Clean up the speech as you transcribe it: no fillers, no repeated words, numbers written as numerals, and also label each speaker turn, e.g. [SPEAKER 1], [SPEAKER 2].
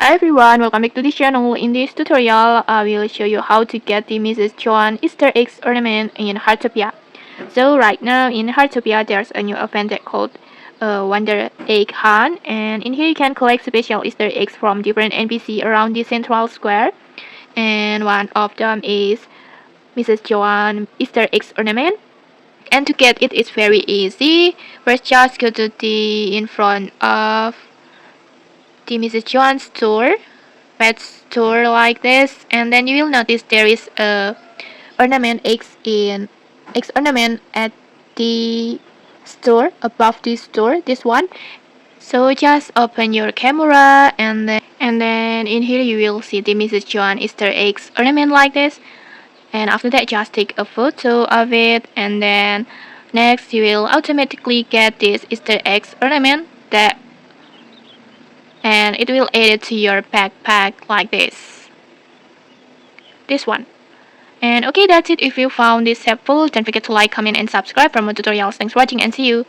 [SPEAKER 1] Hi everyone, welcome back to this channel. In this tutorial, I will show you how to get the Mrs. Joan Easter Egg Ornament in Heartopia. So right now in Heartopia, there's a new event that called Wonder Egg Hunt, and in here you can collect special Easter eggs from different NPC around the central square. And one of them is Mrs. Joan Easter Egg Ornament. And to get it is very easy. First, just go to the in front of the Mrs. Joan store, pet store like this, and then you will notice there is a X ornament at the store, above the store, this one. So just open your camera, and then in here you will see the Mrs. Joan Easter eggs ornament like this. And after that, just take a photo of it, and then next you will automatically get this Easter eggs ornament that, and it will add it to your backpack like this one. And okay, that's it. If you found this helpful, don't forget to like, comment, and subscribe for more tutorials. Thanks for watching, and see you.